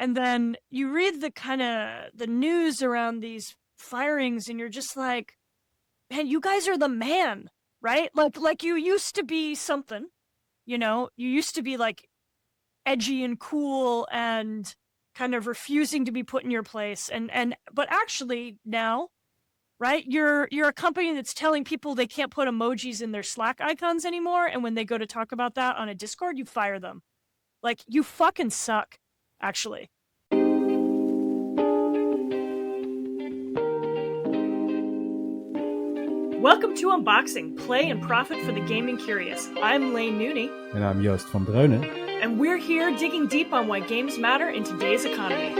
And then you read the news around these firings and you're just like, man, you guys are the man, right? Like you used to be something, you used to be like edgy and cool and kind of refusing to be put in your place. But actually now, right? You're a company that's telling people they can't put emojis in their Slack icons anymore, and when they go to talk about that on a Discord, you fire them. Like, you fucking suck, actually. Welcome to Unboxing, Play and Profit for the Gaming Curious. I'm Lane Nooney. And I'm Joost van Dreunen. And we're here digging deep on why games matter in today's economy.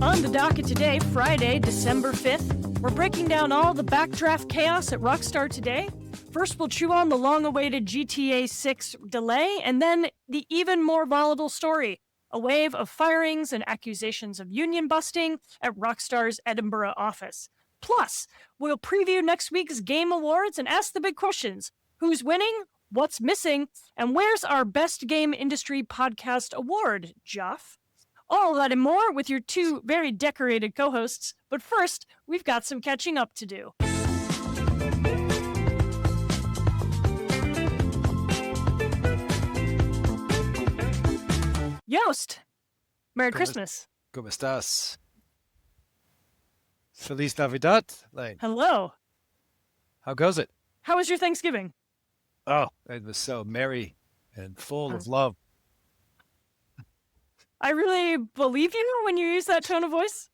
On the docket today, Friday, December 5th, we're breaking down all the backdraft chaos at Rockstar today. First, we'll chew on the long-awaited GTA 6 delay, and then the even more volatile story, a wave of firings and accusations of union busting at Rockstar's Edinburgh office. Plus, we'll preview next week's Game Awards and ask the big questions. Who's winning? What's missing? And where's our Best Game Industry Podcast Award, Jeff? All that and more with your two very decorated co-hosts. But first, we've got some catching up to do. Joost, Merry Christmas. ¿Cómo estás? Feliz Navidad, Lane. Hello. How goes it? How was your Thanksgiving? Oh, it was so merry and full of love. I really believe you when you use that tone of voice.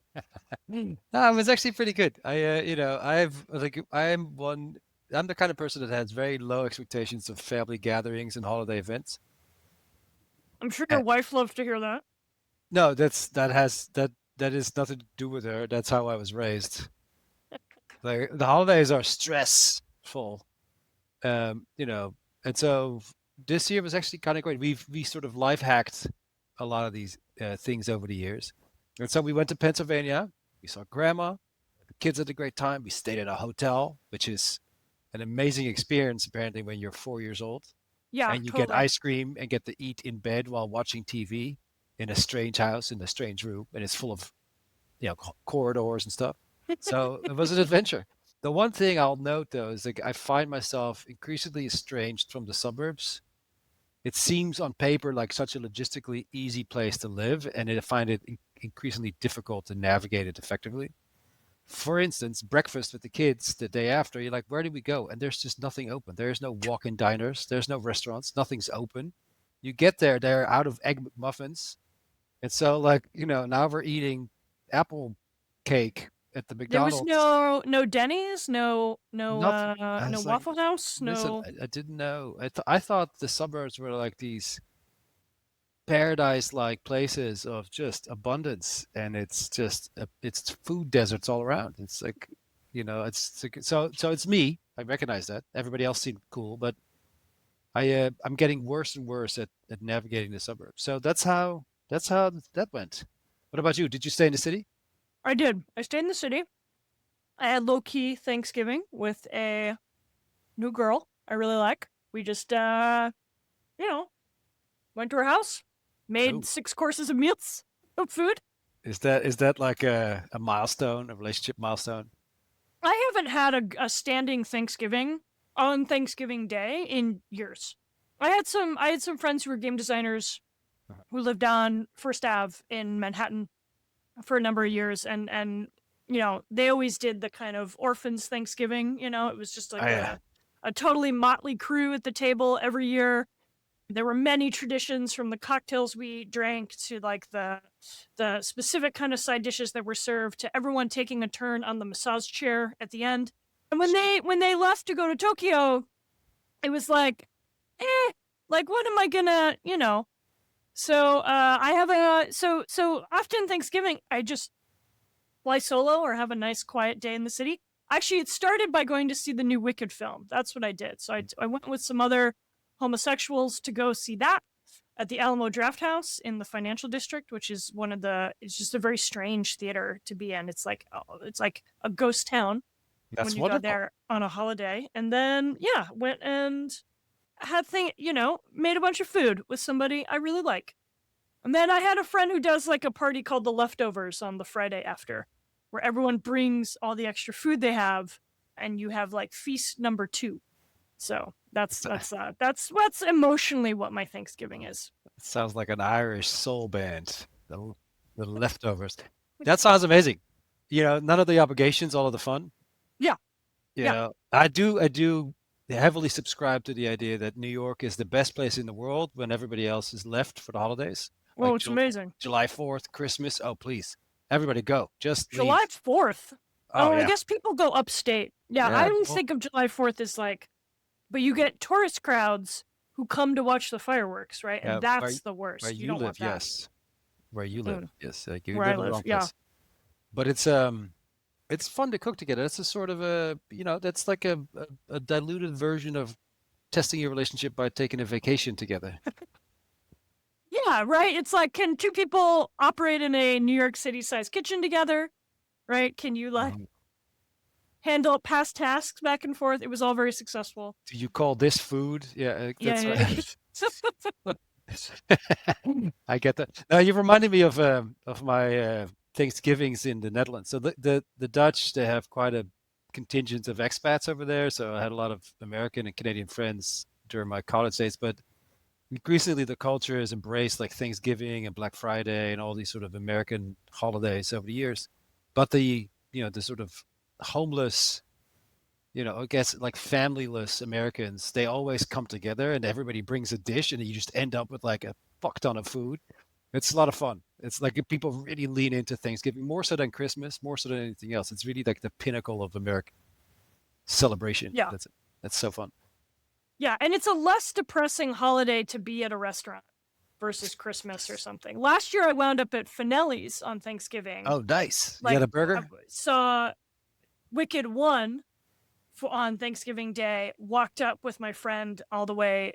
No, it was actually pretty good. I'm the kind of person that has very low expectations of family gatherings and holiday events. I'm sure your wife loves to hear that. No, that is nothing to do with her. That's how I was raised. Like, the holidays are stressful, and so this year was actually kind of great. We sort of life hacked a lot of these things over the years, and so we went to Pennsylvania. We saw Grandma. The kids had a great time. We stayed at a hotel, which is an amazing experience apparently when you're 4 years old. Yeah, and you totally. get ice cream and get to eat in bed while watching TV in a strange house in a strange room, and it's full of corridors and stuff. So it was an adventure. The one thing I'll note though is like I find myself increasingly estranged from the suburbs. It seems on paper like such a logistically easy place to live, and I find it increasingly difficult to navigate it effectively. For instance, breakfast with the kids the day after, you're like, where do we go? And there's just nothing open. There's no walk-in diners. There's no restaurants. Nothing's open. You get there, they're out of egg McMuffins. And so now we're eating apple cake at the McDonald's. There was no Denny's, no Waffle House, listen, no. I didn't know. I thought the suburbs were like these paradise-like places of just abundance, and it's just it's food deserts all around. It's like, so it's me. I recognize that. Everybody else seemed cool, but I'm getting worse and worse at navigating the suburbs. So that's how that went. What about you? Did you stay in the city? I did. I stayed in the city. I had low-key Thanksgiving with a new girl I really like. We just went to her house. Made 6 courses of meals of food. Is that like a milestone, a relationship milestone? I haven't had a standing Thanksgiving on Thanksgiving Day in years. I had some friends who were game designers who lived on First Ave in Manhattan for a number of years, and they always did the kind of orphans Thanksgiving. It was just like a totally motley crew at the table every year. There were many traditions, from the cocktails we drank to like the specific kind of side dishes that were served, to everyone taking a turn on the massage chair at the end. And when they left to go to Tokyo, it was like, like what am I gonna, So I have so often Thanksgiving I just fly solo or have a nice quiet day in the city. Actually, it started by going to see the new Wicked film. That's what I did. So I went with some other homosexuals to go see that. at the Alamo Draft House in the Financial District, which is it's just a very strange theater to be in. It's like a ghost town when That's you go wonderful. there on a holiday. And then yeah, went and made a bunch of food with somebody I really like. And then I had a friend who does like a party called the Leftovers on the Friday after, where everyone brings all the extra food they have, and you have like feast number 2. So that's emotionally what my Thanksgiving is. Sounds like an Irish soul band. The Leftovers. That sounds amazing. None of the obligations, all of the fun. Yeah, yeah. I do heavily subscribe to the idea that New York is the best place in the world when everybody else is left for the holidays, Well, like it's amazing. July 4th, Christmas. Oh, please, everybody go. Just July leave. 4th. Oh Oh, I yeah, guess people go upstate. Yeah, I yeah. always Well, think of July 4th as like, but you get tourist crowds who come to watch the fireworks, right? And yeah. that's the Where worst. You you don't live, want that. yes. Where you live, Mm, yes. Like you where I live in the live, wrong yeah. place. But it's fun to cook together. It's a sort of that's like a diluted version of testing your relationship by taking a vacation together. Yeah, right? It's like, can two people operate in a New York City sized kitchen together? Right? Can you like Mhm. handle past tasks back and forth? It was all very successful. Do you call this food? Yeah, Yeah, that's yeah, right. yeah. I get that. Now you reminded me of my Thanksgivings in the Netherlands. So the Dutch, they have quite a contingent of expats over there. So I had a lot of American and Canadian friends during my college days. But increasingly, the culture has embraced like Thanksgiving and Black Friday and all these sort of American holidays over the years. But the sort of homeless, I guess like familyless Americans, they always come together and everybody brings a dish and you just end up with like a fuck ton of food. It's a lot of fun. It's like if people really lean into Thanksgiving more so than Christmas, more so than anything else. It's really like the pinnacle of American celebration. Yeah. That's so fun. Yeah, and it's a less depressing holiday to be at a restaurant versus Christmas or something. Last year I wound up at Finelli's on Thanksgiving. Oh, nice. You had Like a I burger? saw Wicked 1 on Thanksgiving Day, walked up with my friend all the way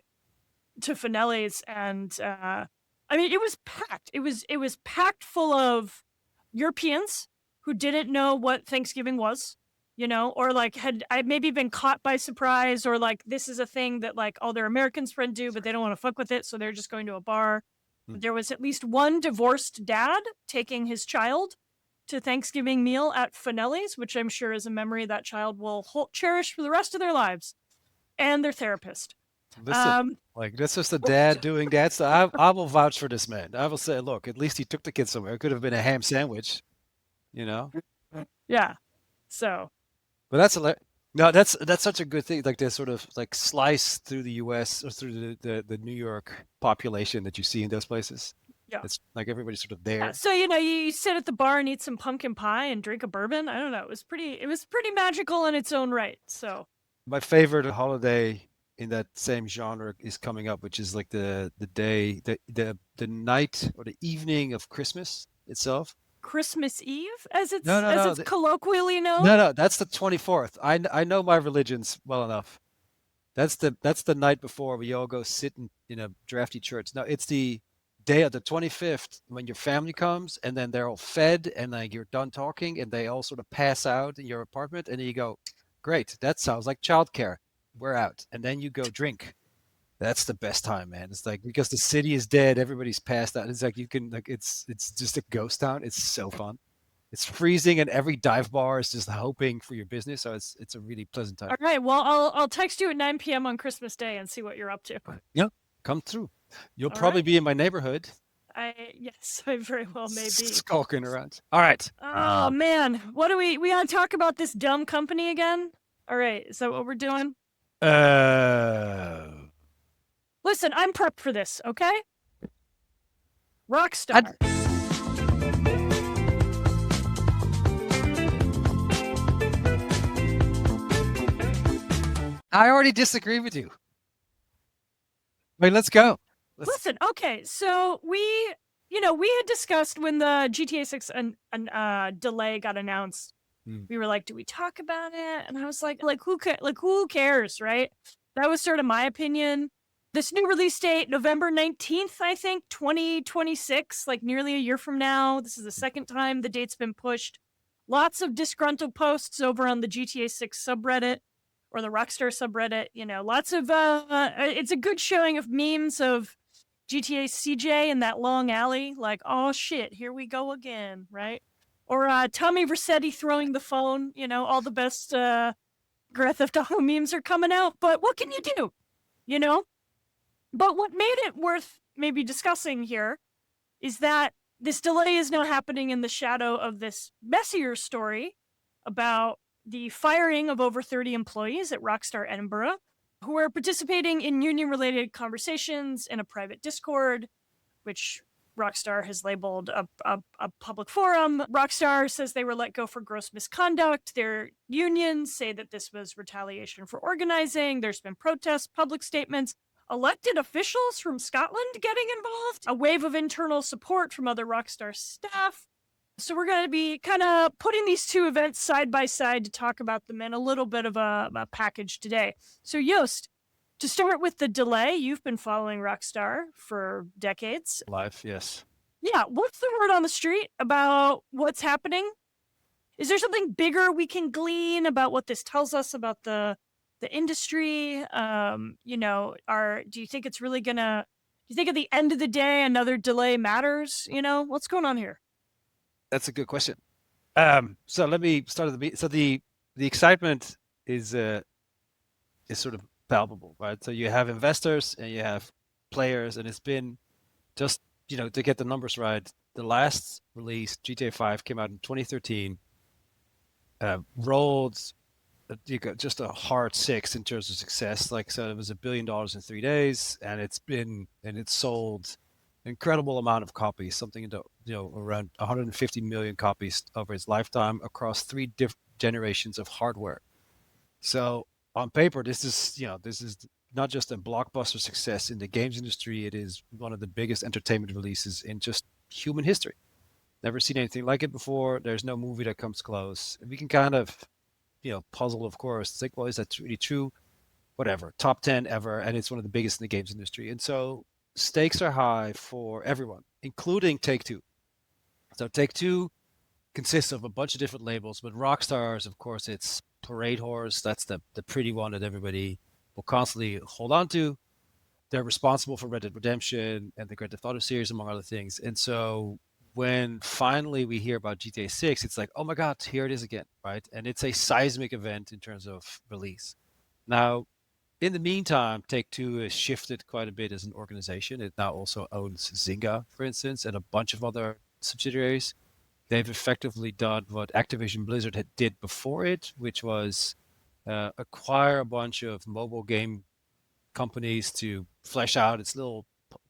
to Finelli's, and I mean, it was packed. It was packed full of Europeans who didn't know what Thanksgiving was, or like had I maybe been caught by surprise, or like this is a thing that like all their Americans friends do, but they don't want to fuck with it, so they're just going to a bar. Hmm. There was at least one divorced dad taking his child to Thanksgiving meal at Finelli's, which I'm sure is a memory that child will cherish for the rest of their lives, and their therapist. Listen, Um, like that's just a dad doing that. So I will vouch for this man. I will say, look, at least he took the kid somewhere. It could have been a ham sandwich, you know. yeah. So But no, that's such a good thing. Like this sort of like slice through the U.S. or through the New York population that you see in those places. yeah. It's like everybody's sort of Yeah, there. so you sit at the bar and eat some pumpkin pie and drink a bourbon. I don't know. It was pretty magical in its own right. So My favorite holiday in that same genre is coming up, which is like the day the night or the evening of Christmas itself. Christmas Eve, as No, it's no, as no, it's colloquially known. no, no. That's the 24th. I know my religions well enough. That's the night before we all go sit in a drafty church. No, it's the day of the 25th when your family comes and then they're all fed and like you're done talking and they all sort of pass out in your apartment and you go, great, that sounds like childcare. We're out. And then you go drink. That's the best time, man. It's like because the city is dead, everybody's passed out. It's like you can like it's just a ghost town. It's so fun. It's freezing and every dive bar is just hoping for your business. So it's a really pleasant time. All right. Well, I'll text you at 9 p.m. on Christmas Day and see what you're up to. Yeah, come through. You'll All probably right. be in my neighborhood, Yes, I very well may be. skulking around. All right. Oh man, what do we gotta talk about this dumb company again? All right, is that what we're doing? Uh, Listen, I'm prepped for this. Okay. I Rockstar. I already disagree with you. Wait, let's go. Listen, okay, so we had discussed when the GTA 6 delay got announced. Hmm. We were like, do we talk about it? And I was like who cares, right? That was sort of my opinion. This new release date, November 19th, I think, 2026, like nearly a year from now. This is the second time the date's been pushed. Lots of disgruntled posts over on the GTA 6 subreddit or the Rockstar subreddit. Lots of, it's a good showing of memes of GTA CJ in that long alley, like, oh shit, here we go again, right? Or Tommy Vercetti throwing the phone, all the best Grand Theft Auto memes are coming out, but what can you do? You know? But what made it worth maybe discussing here is that this delay is now happening in the shadow of this messier story about the firing of over 30 employees at Rockstar Edinburgh who are participating in union related conversations in a private Discord, which Rockstar has labeled a public forum. Rockstar says they were let go for gross misconduct. Their unions say that this was retaliation for organizing. There's been protests, public statements, elected officials from Scotland getting involved, a wave of internal support from other Rockstar staff. So we're going to be kind of putting these two events side by side to talk about them in a little bit of a package today. So Yost, to start with the delay, you've been following Rockstar for decades. Live, yes. Yeah, what's the word on the street about what's happening? Is there something bigger we can glean about what this tells us about the industry? Do you think it's really gonna? Do you think at the end of the day another delay matters? What's going on here? That's a good question. So let me start at the so the excitement is sort of palpable, right? So you have investors and you have players, and it's been just to get the numbers right. The last release, GTA 5, came out in 2013. Rolled you got just a hard six in terms of success. Like I said, it was $1 billion in 3 days, and it's sold incredible amount of copies, something around 150 million copies over its lifetime across three different generations of hardware. So on paper, this is not just a blockbuster success in the games industry. It is one of the biggest entertainment releases in just human history. Never seen anything like it before. There's no movie that comes close. And we can kind of, puzzle, of course. It's like, well, is that really true? Whatever. Top 10 ever. And it's one of the biggest in the games industry. And so stakes are high for everyone, including Take-Two. So Take-Two consists of a bunch of different labels, but Rockstar's, of course, it's Parade Horse. That's the pretty one that everybody will constantly hold on to. They're responsible for Red Dead Redemption and the Grand Theft Auto series, among other things. And so when finally we hear about GTA 6, it's like, oh my God, here it is again, right? And it's a seismic event in terms of release. Now, in the meantime, Take-Two has shifted quite a bit as an organization. It now also owns Zynga, for instance, and a bunch of other subsidiaries. They've effectively done what Activision Blizzard did before it, which was acquire a bunch of mobile game companies to flesh out its little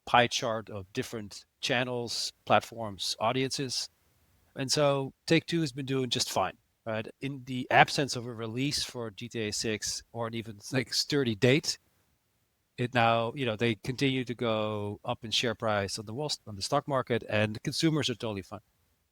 pie chart of different channels, platforms, audiences. And so Take-Two has been doing just fine, right? In the absence of a release for GTA 6 or an even like sturdy date, it now, they continue to go up in share price on the stock market, and the consumers are totally fine.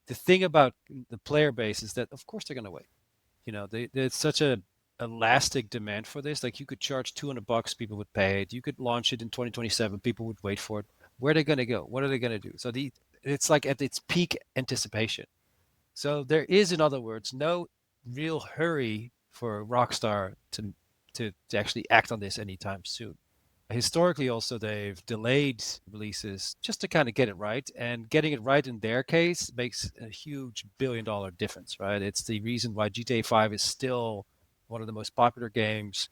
The thing about the player base is that, of course, they're going to wait. There's such a elastic demand for this. Like, you could charge $200, people would pay it. You could launch it in 2027, people would wait for it. Where are they going to go? What are they going to do? So it's like at its peak anticipation. So there is, in other words, no real hurry for Rockstar to actually act on this anytime soon. Historically, also, they've delayed releases just to kind of get it right. And getting it right in their case makes a huge $1 billion difference, right? It's the reason why GTA 5 is still one of the most popular games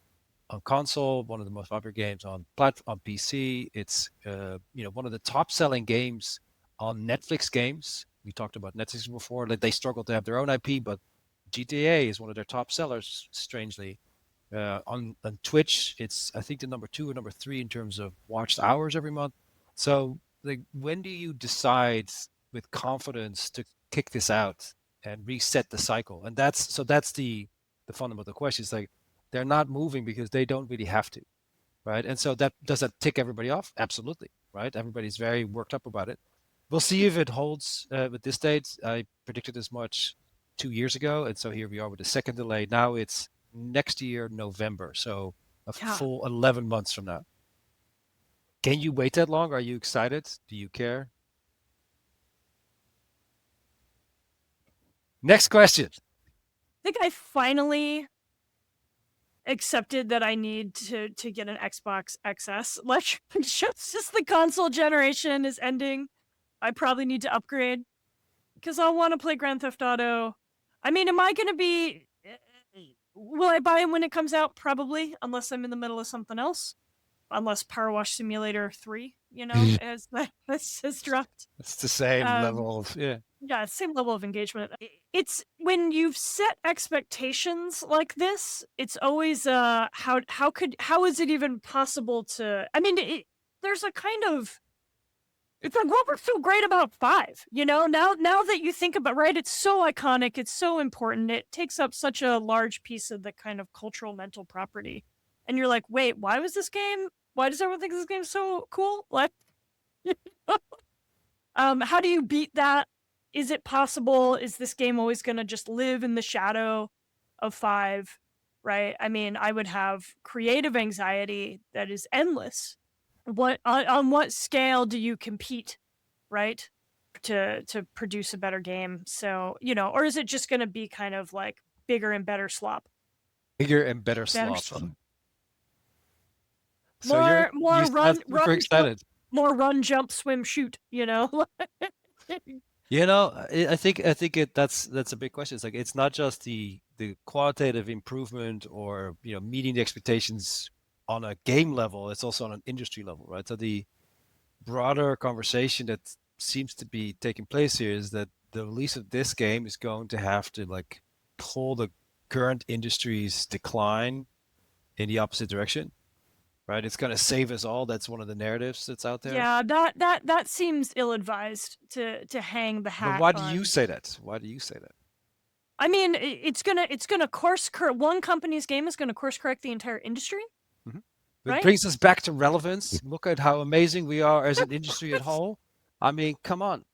on console, one of the most popular games on PC. It's one of the top selling games on Netflix games. We talked about Netflix before. Like, they struggle to have their own IP, but GTA is one of their top sellers, strangely. On Twitch, it's, I think, the number 2 or number 3 in terms of watched hours every month. So, like, when do you decide with confidence to kick this out and reset the cycle? And that's the fundamental question. It's like, they're not moving because they don't really have to, right? And so does that tick everybody off? Absolutely, right? Everybody's very worked up about it. We'll see if it holds with this date. I predicted as much 2 years ago, and so here we are with the second delay. Now it's next year, November, so a Yeah. full 11 months from now. Can you wait that long? Are you excited? Do you care? Next question. I think I finally accepted that I need to get an Xbox XS. Like just the console generation is ending. I probably need to upgrade because I'll want to play Grand Theft Auto. I mean, am I going to be? Will I buy it when it comes out? Probably, unless I'm in the middle of something else. Unless Power Wash Simulator 3, has dropped. It's the same Um, level of, yeah. yeah, same level of engagement. It's when you've set expectations like this, it's always how is it even possible to? I mean, there's a kind of it's like what was so great about 5, now that you think about, right, it's so iconic, it's so important, it takes up such a large piece of the kind of cultural mental property, and you're like, wait, why does everyone think this game's so cool? What? How do you beat that? Is it possible? Is this game always going to just live in the shadow of 5? Right? I mean, I would have creative anxiety that is endless. On what scale do you compete, right? To produce a better game. So, or is it just going to be kind of like bigger and better slop? Bigger and better Better slop. slop. So you More sound super jump, excited. more run, jump, swim, shoot, I think that's a big question. It's like it's not just the qualitative improvement or meeting the expectations on a game level, it's also on an industry level, right? So the broader conversation that seems to be taking place here is that the release of this game is going to have to like pull the current industry's decline in the opposite direction, right? It's going to save us all. That's one of the narratives that's out there. Yeah, that seems ill-advised to hang the But hat why do you on. say that? Why do you say that? I mean, it's gonna course correct. One company's game is gonna course correct the entire industry, Mhm. It right? brings us back to relevance. Look at how amazing we are as an industry at whole. I mean, come on.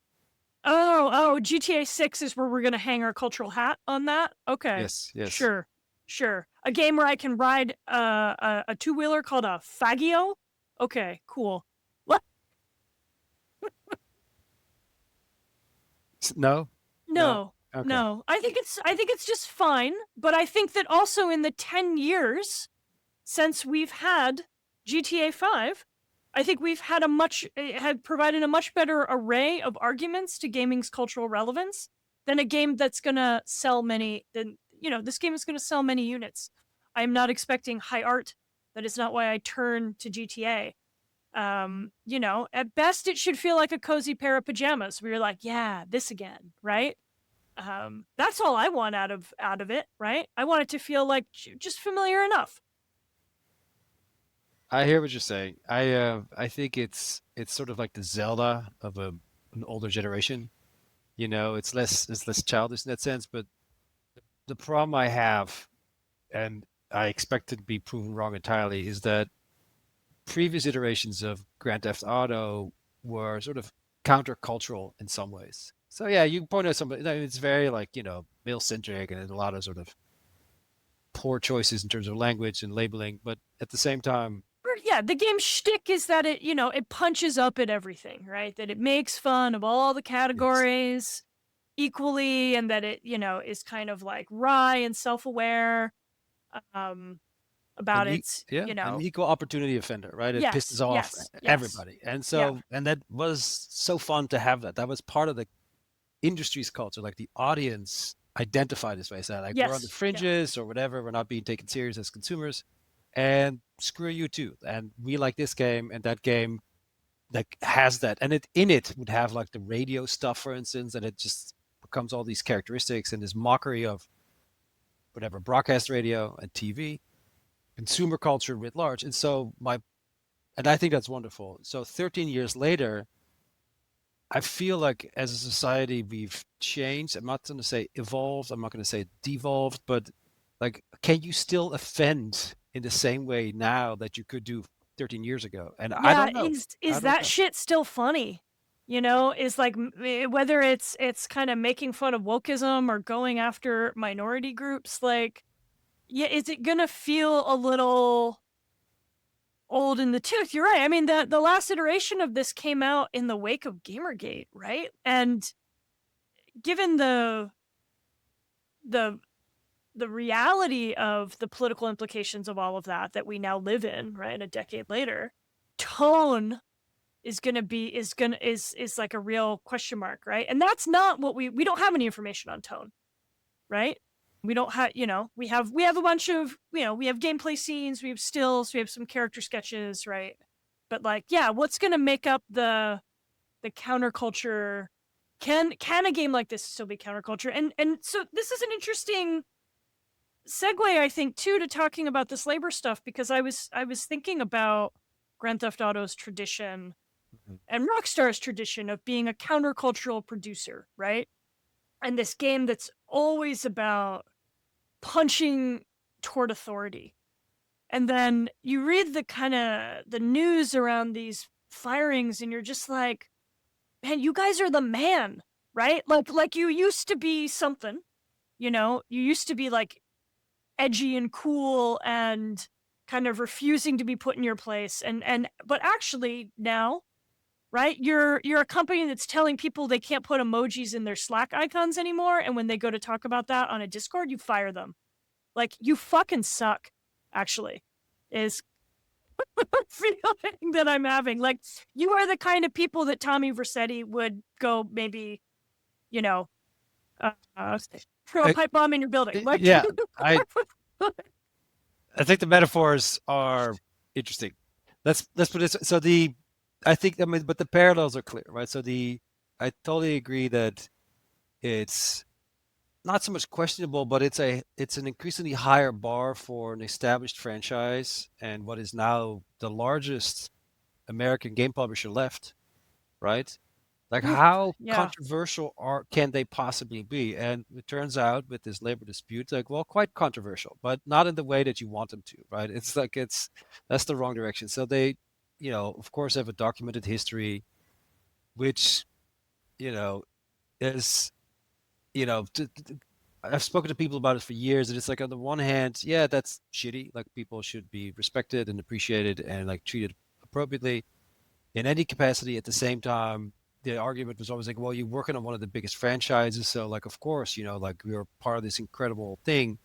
Oh, GTA 6 is where we're gonna hang our cultural hat on that. Okay, Yes, yes. sure, sure. A game where I can ride a two-wheeler called a Fagio. Okay, cool. What? No, no. No, Okay. no. I think it's just fine, but I think that also in the 10 years since we've had GTA 5, I think we've had provided a much better array of arguments to gaming's cultural relevance than a game that's going to sell many than this game is going to sell many units. I'm not expecting high art. That is not why I turn to GTA. At best it should feel like a cozy pair of pajamas where you're like, yeah, this again, right? That's all I want out of it, right? I want it to feel like just familiar enough. I hear what you're saying. I think it's sort of like the Zelda of an older generation. It's less childish in that sense, but the problem I have, and I expect it to be proven wrong entirely, is that previous iterations of Grand Theft Auto were sort of countercultural in some ways. So yeah, you point out something. It's very like male centric and a lot of sort of poor choices in terms of language and labeling. But at the same time, Yeah, the game's shtick is that it punches up at everything, right? That it makes fun of all the yes, categories equally, and that it is kind of like wry and self-aware um, about its, yeah, an equal opportunity offender, right? It pisses yes, off yes, yes, everybody, and yeah, that was so fun to have that. That was part of the industry's culture. Like the audience identified this way, said like we're on the yes, yeah, fringes or whatever. We're not being taken serious as consumers, and screw you too. And we like this game and that game that has that, and it would have like the radio stuff, for instance, and it just becomes all these characteristics and this mockery of whatever broadcast radio and TV, consumer culture writ large. And I think that's wonderful. So 13 years later, I feel like as a society we've changed. I'm not going to say evolved. I'm not going to say devolved, but like, can you still offend in the same way now that you could do 13 years ago? And I yeah. don't know. I Is don't that know. shit still funny? Is like whether it's kind of making fun of wokeism or going after minority groups, like, yeah, is it gonna feel a little old in the tooth. You're right. I mean, the last iteration of this came out in the wake of Gamergate, right? And given the the reality of the political implications of all of that we now live in, right, a decade later, tone is going to be is like a real question mark, right? And that's not what we don't have any information on tone, right? We don't have, we have a bunch of, we have gameplay scenes, we have stills, we have some character sketches, right? But like, yeah, what's going to make up the counterculture? Can a game like this still be counterculture? And so this is an interesting segue, I think, too, to talking about this labor stuff, because I was thinking about Grand Theft Auto's tradition and Rockstar's tradition of being a countercultural producer, right? And this game that's always about punching toward authority. And then you read the kind of the news around these firings and you're just like, man, you guys are the man, right? Like you used to be something, you used to be like edgy and cool and kind of refusing to be put in your place, and but actually now, right, you're a company that's telling people they can't put emojis in their Slack icons anymore, and when they go to talk about that on a Discord, you fire them. Like, you fucking suck, actually, is the feeling that I'm having. Like, you are the kind of people that Tommy Vercetti would go maybe, you know throw a pipe bomb in your building. Like, Yeah, I think the metaphors are interesting. Let's put this. So I think, I mean, but the parallels are clear, right? I totally agree that it's not so much questionable, but it's an increasingly higher bar for an established franchise and what is now the largest American game publisher left, right? Like, how yeah. controversial can they possibly be? And it turns out with this labor dispute, like, well, quite controversial, but not in the way that you want them to, right? It's like that's the wrong direction. So they, of course, have a documented history, which, you know, is, you know, I've spoken to people about it for years, and it's like, on the one hand, yeah, that's shitty. Like, people should be respected and appreciated and like treated appropriately in any capacity. At the same time, the argument was always like, well, you're working on one of the biggest franchises, so like, of course, like, you're part of this incredible thing.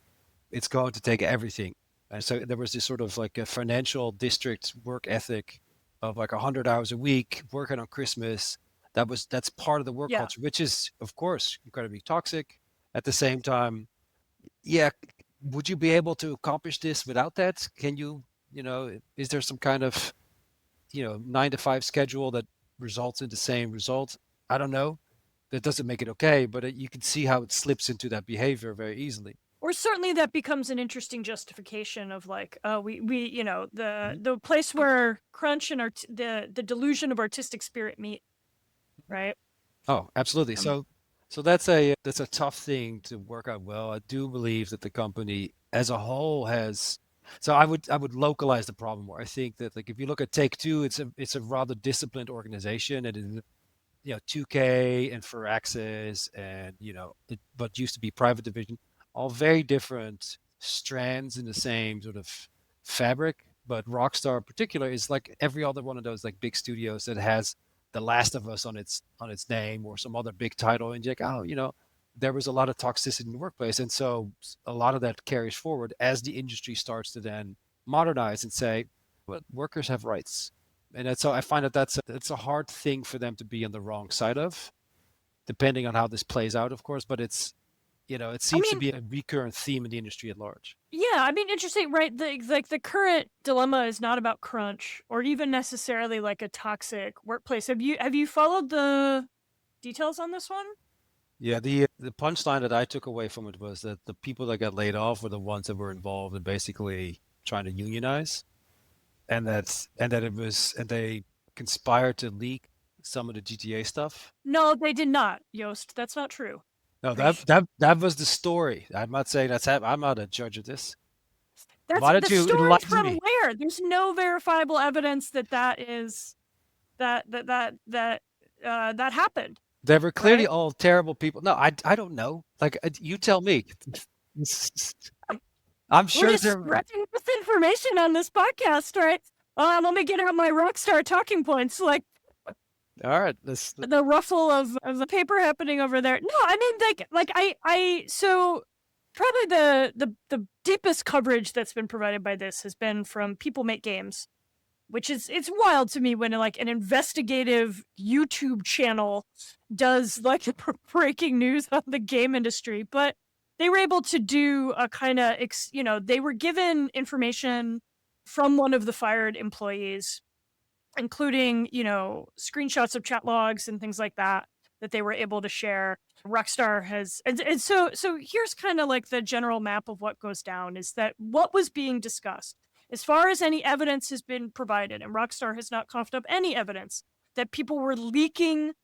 It's going to take everything. And so there was this sort of like a financial district work ethic of like 100 hours a week working on Christmas. That's part of the work Yeah. culture, which is, of course, incredibly toxic. At the same time, yeah, would you be able to accomplish this without that? Can you, is there some kind of 9 to 5 schedule that results in the same result? I don't know. That doesn't make it okay, but you can see how it slips into that behavior very easily. Or certainly that becomes an interesting justification of like, we the Mhm. the place where crunch and the delusion of artistic spirit meet, right? Oh, absolutely. Um, So that's a tough thing to work out well. I do believe that the company as a whole has. So I would localize the problem more. I think that, like, if you look at Take Two, it's a rather disciplined organization, and it, 2K and Firaxis and but used to be private division, all very different strands in the same sort of fabric. But Rockstar in particular is like every other one of those like big studios that has The Last of Us on its name, or some other big title, and you're like, oh, there was a lot of toxicity in the workplace, and so a lot of that carries forward as the industry starts to then modernize and say, well, workers have rights. And so I find that that's a hard thing for them to be on the wrong side of, depending on how this plays out, of course. But it I seems to mean, be a recurrent theme in the industry at large. yeah, I mean, interesting, right? The current dilemma is not about crunch or even necessarily like a toxic workplace. Have you followed the details on this one? Yeah, the punchline that I took away from it was that the people that got laid off were the ones that were involved in basically trying to unionize, and they conspired to leak some of the GTA stuff. No, they did not, Yost. That's not true. No, Right? that was the story. I'm not saying I'm not a judge of this. That's Why don't the you story enlighten from me? where? There's no verifiable evidence that is that happened, They were clearly right? all terrible people. No, I don't know. Like, you tell me. I'm We're sure just there. spreading misinformation on this podcast, right? Let me get out my Rockstar talking points, like All right, let's. the ruffle of the paper happening over there. No, I mean, so probably the deepest coverage that's been provided by this has been from People Make Games, which is, it's wild to me when like an investigative YouTube channel does like breaking news on the game industry. But they were able to do a kind of, they were given information from one of the fired employees, including, screenshots of chat logs and things like that they were able to share. Rockstar has, and so here's kind of like the general map of what goes down, is that what was being discussed, as far as any evidence has been provided, and Rockstar has not coughed up any evidence that people were leaking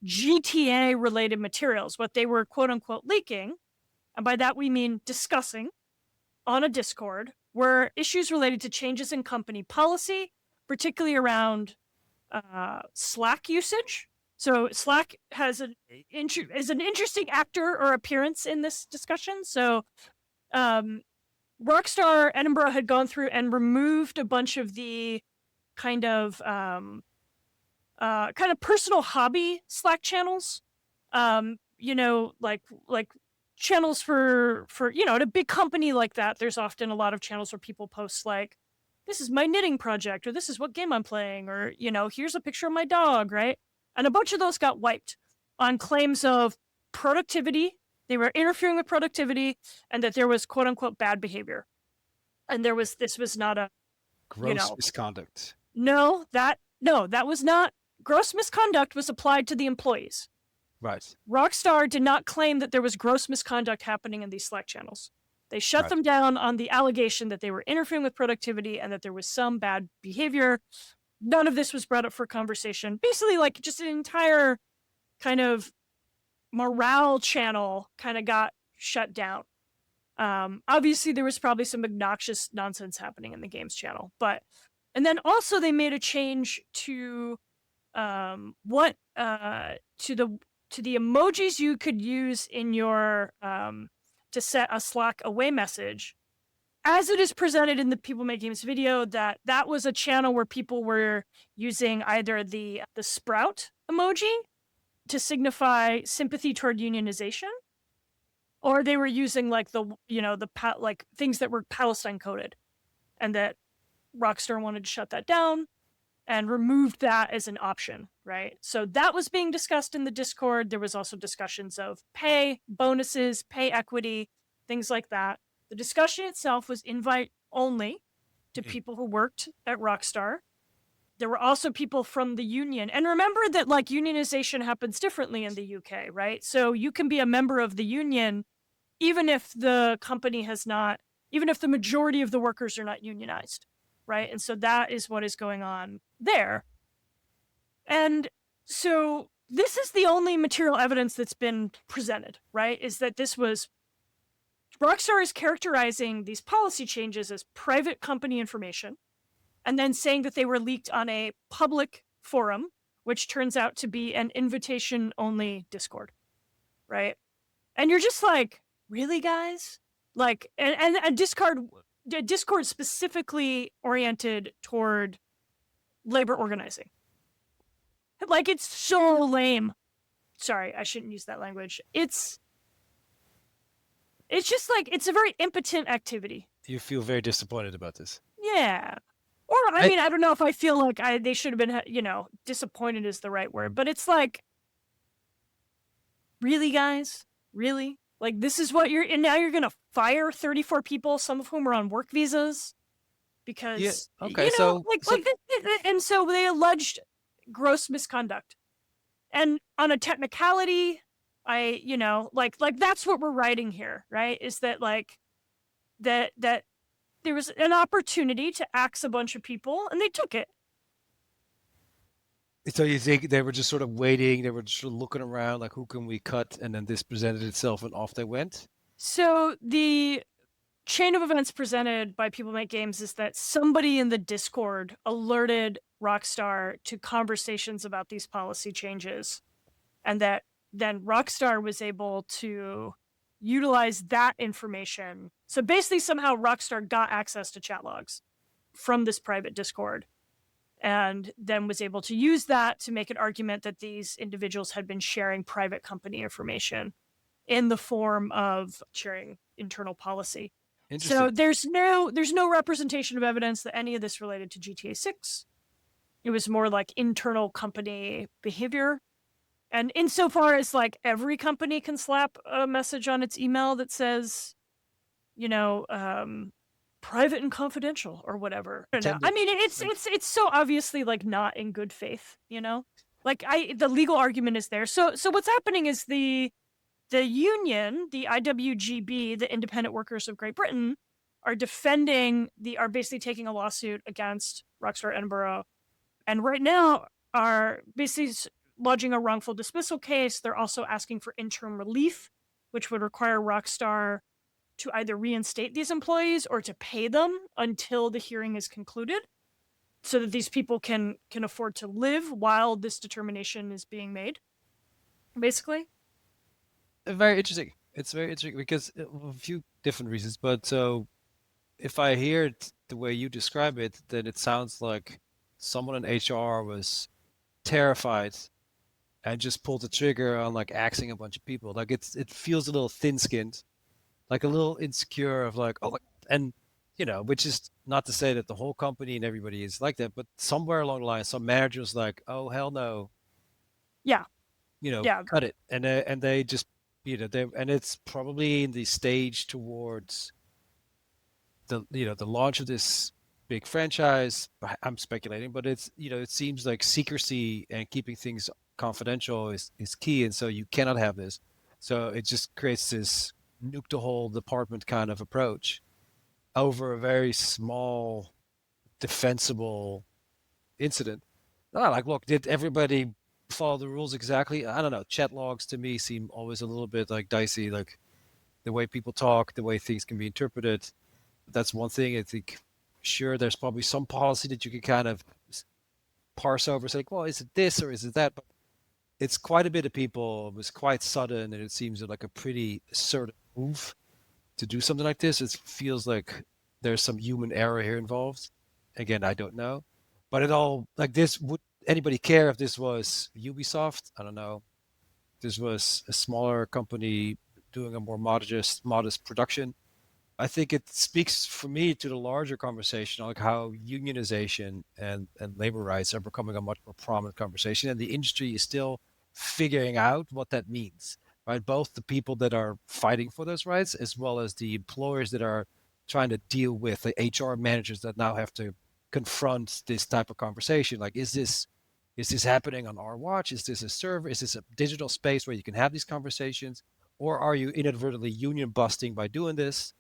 GTA related materials. What they were quote unquote leaking, and by that we mean discussing on a Discord, were issues related to changes in company policy, particularly around Slack usage. So Slack is an interesting actor or appearance in this discussion. So Rockstar Edinburgh had gone through and removed a bunch of the kind of personal hobby Slack channels. Like channels for at a big company like that, there's often a lot of channels where people post like, this is my knitting project, or this is what game I'm playing, or here's a picture of my dog, right? And a bunch of those got wiped on claims of productivity. They were interfering with productivity, and that there was quote unquote bad behavior. And this was not a Gross misconduct. No, that was not. Gross misconduct was applied to the employees. Right. Rockstar did not claim that there was gross misconduct happening in these Slack channels. They shut them down on the allegation that they were interfering with productivity and that there was some bad behavior. None of this was brought up for conversation. Basically, like, just an entire kind of morale channel kind of got shut down. Obviously, there was probably some obnoxious nonsense happening in the games channel, and then also they made a change to to the emojis you could use in your to set a Slack away message, as it is presented in the People Make Games video. That was a channel where people were using either the sprout emoji to signify sympathy toward unionization, or they were using like like things that were Palestine coded, and that Rockstar wanted to shut that down and removed that as an option, right? So that was being discussed in the Discord. There was also discussions of pay, bonuses, pay equity, things like that. The discussion itself was invite only to people who worked at Rockstar. There were also people from the union. And remember that like unionization happens differently in the UK, right? So you can be a member of the union even if the company has not, even if the majority of the workers are not unionized, right? And so that is what is going on there. And so this is the only material evidence that's been presented, right? Is that this was, Rockstar is characterizing these policy changes as private company information, and then saying that they were leaked on a public forum, which turns out to be an invitation-only Discord, right? And you're just like, really, guys? Like, and a Discord specifically oriented toward labor organizing. Like, it's so lame. Sorry, I shouldn't use that language. It's just like, it's a very impotent activity. You feel very disappointed about this. Yeah. Or, I mean, I don't know if I feel like they should have been, disappointed is the right word, but it's like, really, guys? Really? Like, this is what and now you're going to fire 34 people, some of whom are on work visas? Because, okay, and so they alleged gross misconduct. And on a technicality, that's what we're writing here, right? Is that, like, that there was an opportunity to axe a bunch of people, and they took it. So you think they were just sort of waiting, they were just sort of looking around, like, who can we cut? And then this presented itself, and off they went? So the chain of events presented by People Make Games is that somebody in the Discord alerted Rockstar to conversations about these policy changes, and that then Rockstar was able to utilize that information. So basically, somehow Rockstar got access to chat logs from this private Discord and then was able to use that to make an argument that these individuals had been sharing private company information in the form of sharing internal policy. So Interesting. there's no representation of evidence that any of this related to GTA 6. It was more like internal company behavior. And insofar as like every company can slap a message on its email that says, you know, private and confidential or whatever. I don't know. I Intended. mean, it's so obviously like not in good faith, you know? Like the legal argument is there. So what's happening is the union, the IWGB, the Independent Workers of Great Britain, are basically taking a lawsuit against Rockstar Edinburgh, and right now are basically lodging a wrongful dismissal case. They're also asking for interim relief, which would require Rockstar to either reinstate these employees or to pay them until the hearing is concluded, so that these people can afford to live while this determination is being made. Basically, Very interesting. It's very interesting because of a few different reasons. But so if I hear it the way you describe it, then it sounds like someone in HR was terrified and just pulled the trigger on like axing a bunch of people. Like it feels a little thin-skinned, like a little insecure of like, oh, and which is not to say that the whole company and everybody is like that, but somewhere along the line, some manager was like, oh hell no, yeah, yeah. cut it, and they just, and it's probably in the stage towards the launch of this big franchise. I'm speculating, but it seems like secrecy and keeping things confidential is key, and so you cannot have this. So it just creates this nuke the whole department kind of approach over a very small, defensible incident. Like, look, did everybody follow the rules exactly? I don't know. Chat logs to me seem always a little bit like dicey, like the way people talk, the way things can be interpreted. That's one thing. I think, sure, there's probably some policy that you can kind of parse over, say, well, is it this or is it that? But it's quite a bit of people. It was quite sudden, and it seems like a pretty assertive move to do something like this. It feels like there's some human error here involved. Again, I don't know, but it all like this. Would anybody care if this was Ubisoft? I don't know. This was a smaller company doing a more modest production. I think it speaks for me to the larger conversation, like how unionization and labor rights are becoming a much more prominent conversation, and the industry is still figuring out what that means, right? Both the people that are fighting for those rights, as well as the employers that are trying to deal with the HR managers that now have to confront this type of conversation. Like, is this happening on our watch? Is this a server? Is this a digital space where you can have these conversations, or are you inadvertently union busting by doing this?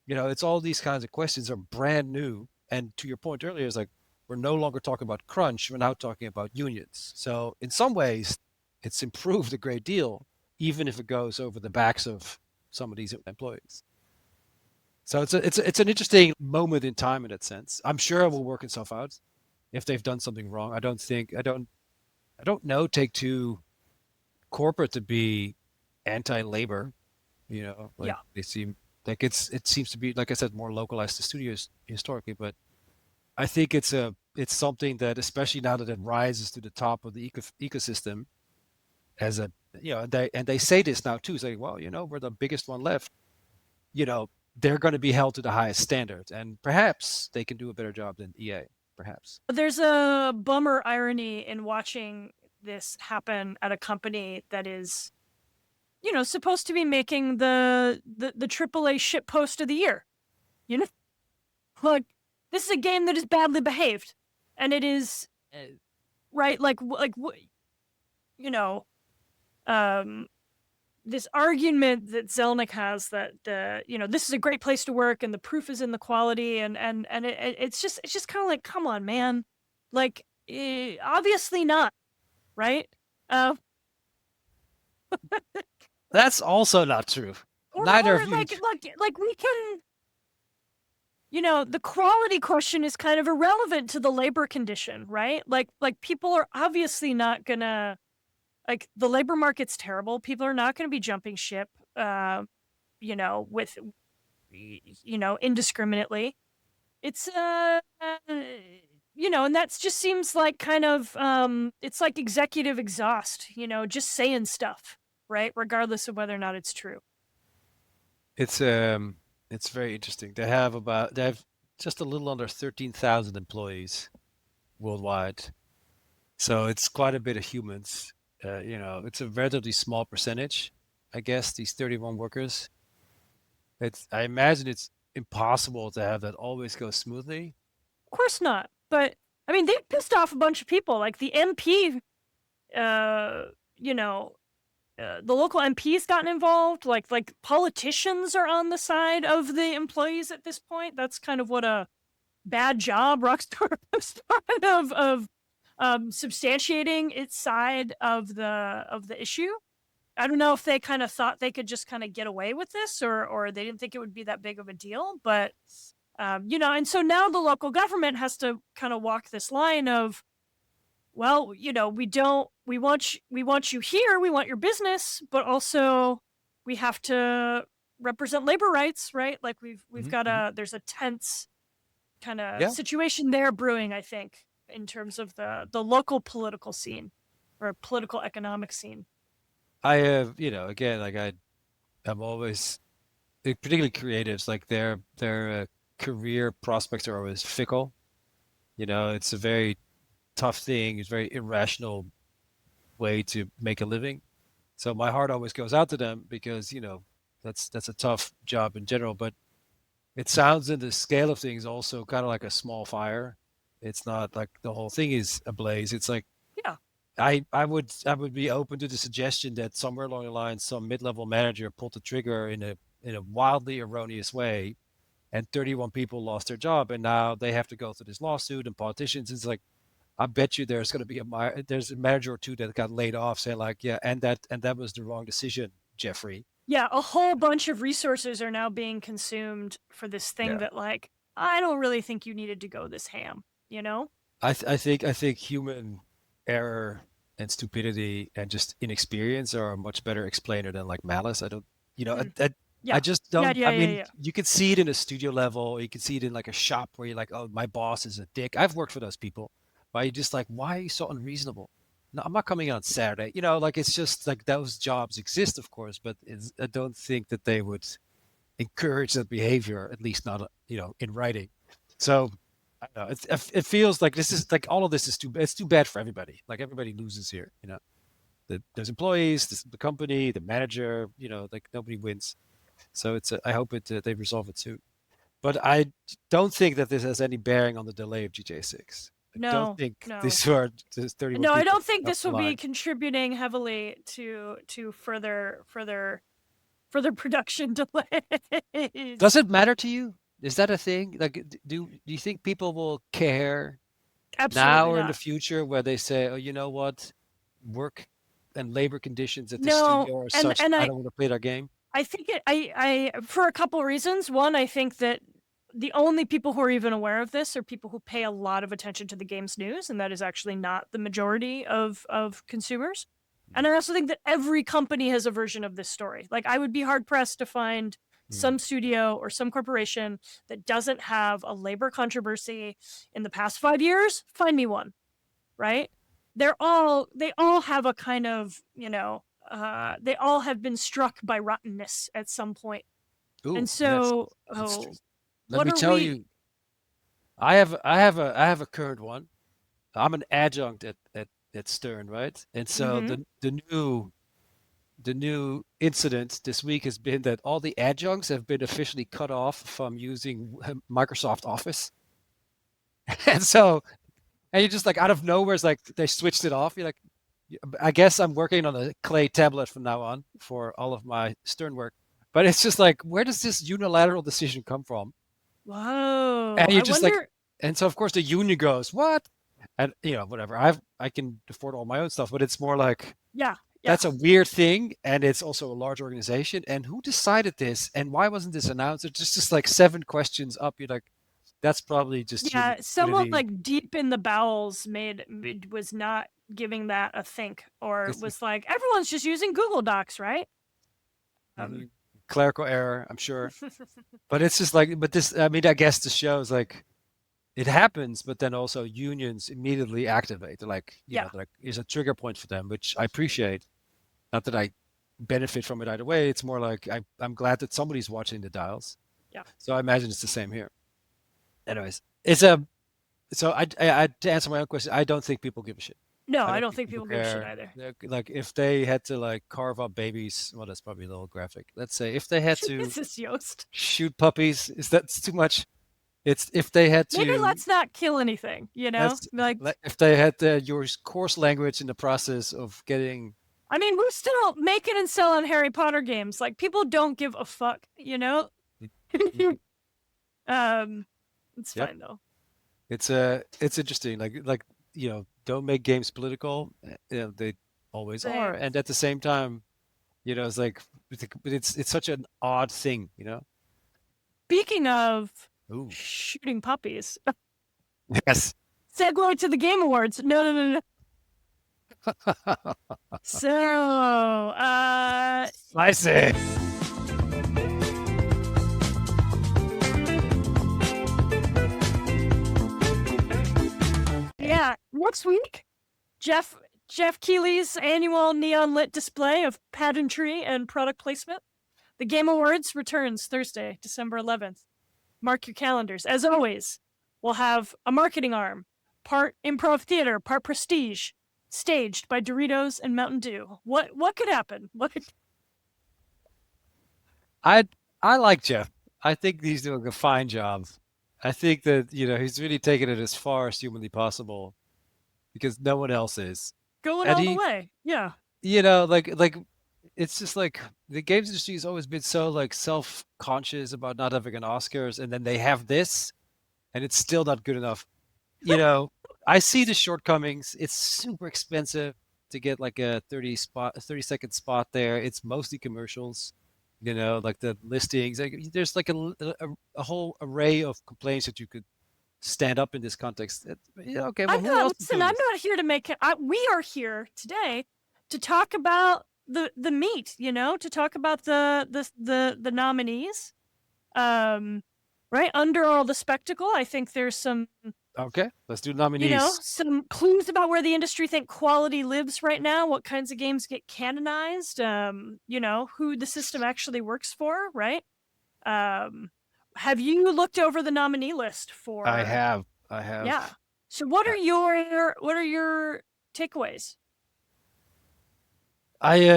It's all these kinds of questions are brand new. And to your point earlier, is like we're no longer talking about crunch. We're now talking about unions. So in some ways, it's improved a great deal, even if it goes over the backs of some of these employees. So it's an interesting moment in time in that sense. I'm sure it will work itself out if they've done something wrong. I don't know Take Two corporate to be anti-labor. Like Yeah. they seem like it seems to be, like I said, more localized to studios historically, but I think it's something that, especially now that it rises to the top of the ecosystem as a, and they say this now too, saying, well, we're the biggest one left. you know they're going to be held to the highest standards, and perhaps they can do a better job than EA, perhaps. There's a bummer irony in watching this happen at a company that is, supposed to be making the AAA shit post of the year. You know, like this is a game that is badly behaved, and it is right. You know, um, this argument that Zelnick has that this is a great place to work and the proof is in the quality, and it's just kind of like, come on, man, like obviously not, right? Uh, That's also not true. or Neither of or you. like we can, the quality question is kind of irrelevant to the labor condition, right? Like people are obviously not gonna, like, the labor market's terrible. People are not gonna be jumping ship, with indiscriminately. It's and that just seems like kind of it's like executive exhaust, just saying stuff, right? Regardless of whether or not it's true. It's um it's very interesting. They have just a little under 13,000 employees worldwide. So it's quite a bit of humans. It's a relatively small percentage, I guess, these 31 workers. I imagine it's impossible to have that always go smoothly. Of course not. But I mean, they pissed off a bunch of people. Like the MP, uh, you know, the local MP's gotten involved. Like politicians are on the side of the employees at this point. That's kind of what a bad job Rockstar has done of substantiating its side of the issue. I don't know if they kind of thought they could just kind of get away with this, or they didn't think it would be that big of a deal. But and so now the local government has to kind of walk this line of, well, we want you here, we want your business, but also we have to represent labor rights, right? Like we've Hmm. got Hmm. there's a tense kind of Yeah, situation there brewing, I think, in terms of the local political scene or political economic scene. I have, again, like I'm always, particularly creatives, like their career prospects are always fickle. It's a very tough thing. It's a very irrational way to make a living. So my heart always goes out to them because, that's a tough job in general. But it sounds in the scale of things also kind of like a small fire. It's not like the whole thing is ablaze. It's like Yeah. I would be open to the suggestion that somewhere along the line some mid-level manager pulled the trigger in a wildly erroneous way, and 31 people lost their job, and now they have to go through this lawsuit, and politicians, it's like, I bet you there's going to be there's a manager or two that got laid off saying like, yeah, and that was the wrong decision, Jeffrey. Yeah, a whole bunch of resources are now being consumed for this thing Yeah. that, like, I don't really think you needed to go this ham, you know? I think human error and stupidity and just inexperience are a much better explainer than like malice. I don't, you know, Mm. I Yeah. just Yeah, don't. yeah, I yeah, mean, yeah. you can see it in a studio level. You can see it in like a shop where you're like, oh, my boss is a dick. I've worked for those people, but you're just like, why are you so unreasonable? No, I'm not coming in on Saturday. Like it's just like those jobs exist, of course, but I don't think that they would encourage that behavior, at least not, in writing. So I don't know. It feels like this is like all of this is it's too bad for everybody. Like everybody loses here. There's employees, the company, the manager. Like nobody wins. So I hope they resolve it soon. But I don't think that this has any bearing on the delay of GTA 6. I don't No, think no. these are just 31 No, I people don't think up this the will be line. contributing heavily to further production Does delays. it matter to you? Is that a thing? Like, do you think people will care now Absolutely or in the not. future where they say, oh, you know what, work and labor conditions at the No, studio are and such and I I don't want to play that game. I think I for a couple reasons. One, I think that the only people who are even aware of this are people who pay a lot of attention to the game's news, and that is actually not the majority of consumers. And I also think that every company has a version of this story. Like, I would be hard pressed to find Mm. some studio or some corporation that doesn't have a labor controversy in the past 5 years. Find me one, right? They all have a kind of, they all have been struck by rottenness at some point. And Ooh, so, that's true. Let what me are tell we? you, I have a current one. I'm an adjunct at Stern, right? And so Mm-hmm. the new incident this week has been that all the adjuncts have been officially cut off from using Microsoft Office. And so, and you're just like out of nowhere, it's like they switched it off. You're like, I guess I'm working on a clay tablet from now on for all of my Stern work. But it's just like, where does this unilateral decision come from? Whoa, And you're I just like, wonder. and so of course the union goes, what? And whatever. I can afford all my own stuff, but it's more like Yeah, yeah, that's a weird thing, and it's also a large organization. And who decided this? And why wasn't this announced? It's just like 7 questions up. You're like, that's probably just human yeah. Someone stupidity. like deep in the bowels was not giving that a think, or It's was like, everyone's just using Google Docs, right? Um, mhm, clerical error, I'm sure. But it's just like, but this, I mean, I guess the show is like, it happens, but then also unions immediately activate. They're like, Yeah. like is a trigger point for them, which I appreciate. Not that I benefit from it either way. It's more like I'm glad that somebody's watching the dials. Yeah. So I imagine it's the same here. Anyways, it's a so to answer my own question, I don't think people give a shit. No, I I don't don't think think people people give a shit care. either. Like if they had to like carve up babies, well, that's probably a little graphic. Let's say if they had to Jesus, Yost. shoot puppies, is that too much? It's if they had Maybe to. let's not kill anything, That's Like, if they had to use coarse language in the process of getting. I mean, we're still making and selling Harry Potter games. Like, people don't give a fuck. um, it's Yep, fine though. it's interesting. Like don't make games political. They always are, Thanks. and at the same time, it's like it's such an odd thing. Speaking of Ooh, shooting puppies, yes. segue to the Game Awards. No, no, no, no. So, Spicy. yeah, next week, Jeff Keighley's annual neon lit display of pageantry and product placement. The Game Awards returns Thursday, December 11th. Mark your calendars. As always, we'll have a marketing arm, part improv theater, part prestige, staged by Doritos and Mountain Dew. What could happen? What could... I I like Jeff. I think he's doing a fine job. I think that he's really taken it as far as humanly possible because no one else is. Going And all the he, way. Yeah. like it's just like the games industry has always been so like self-conscious about not having an Oscars, and then they have this, and it's still not good enough. You know, I see the shortcomings. It's super expensive to get like a 30-second spot there. It's mostly commercials. Like the listings. Like, there's like a whole array of complaints that you could stand up in this context. Yeah, okay, well, I'm who not else is listen, doing I'm this? not here to make it we are here today to talk about the meat, to talk about the nominees. Right under all the spectacle, I think there's some Okay, let's do nominees. some clues about where the industry think quality lives right now, what kinds of games get canonized, who the system actually works for, right? Um, have you looked over the nominee list I for? have. Yeah. So what are your takeaways? I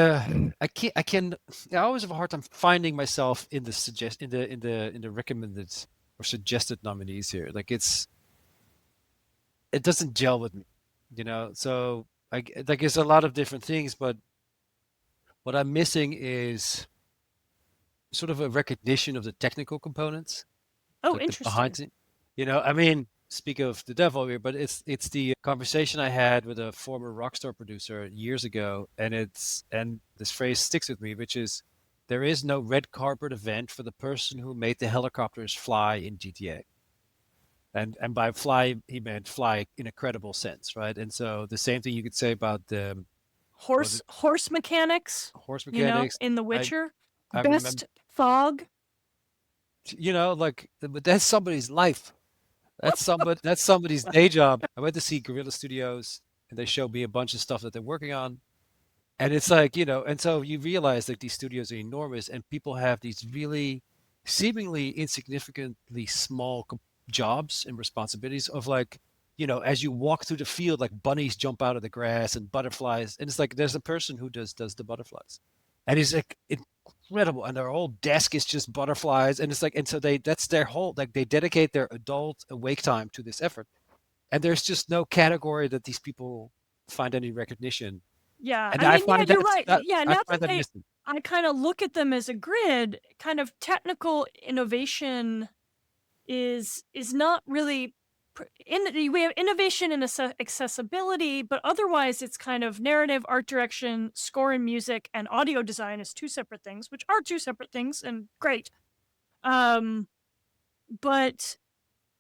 always have a hard time finding myself in the recommended or suggested nominees here. Like it doesn't gel with me. So like it's a lot of different things, but what I'm missing is sort of a recognition of the technical components, Oh, like the behind interesting. it. I mean, speak of the devil here, but it's the conversation I had with a former Rockstar producer years ago, and this phrase sticks with me, which is there is no red carpet event for the person who made the helicopters fly in GTA. And by fly he meant fly in a credible sense, right? And so the same thing you could say about the was it Horse mechanics, horse mechanics. in The I Witcher. I remember, Best fog. like, but that's somebody's life. That's somebody's day job. I went to see Guerrilla Studios, and they showed me a bunch of stuff that they're working on. And it's like, and so you realize that these studios are enormous, and people have these really seemingly insignificantly small jobs and responsibilities of like, as you walk through the field, like bunnies jump out of the grass and butterflies, and it's like there's a person who does the butterflies, and he's like incredible, and their whole desk is just butterflies, and it's like, and so that's their whole, like, they dedicate their adult awake time to this effort, and there's just no category that these people find any recognition, Yeah, and I I mean, yeah, find you're that right. that Yeah, I now find that that missing. I kind of look at them as a grid, kind of technical innovation is not really we have innovation and accessibility, but otherwise it's kind of narrative, art direction, score and music, and audio design is two separate things, which are two separate things and great. Um, but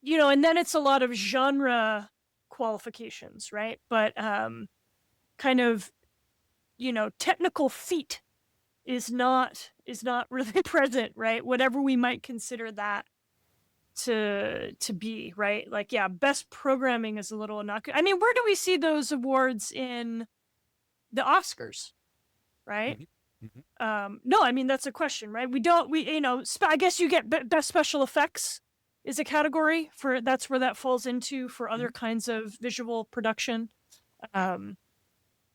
and then it's a lot of genre qualifications, right? But kind of technical feat is not really present, right? Whatever we might consider that. to be, right? Like, yeah, best programming is a little innocuous. I mean, where do we see those awards in the Oscars, right? No, I mean, that's a question, right? I guess you get best special effects is a category for, that's where that falls into for other kinds of visual production.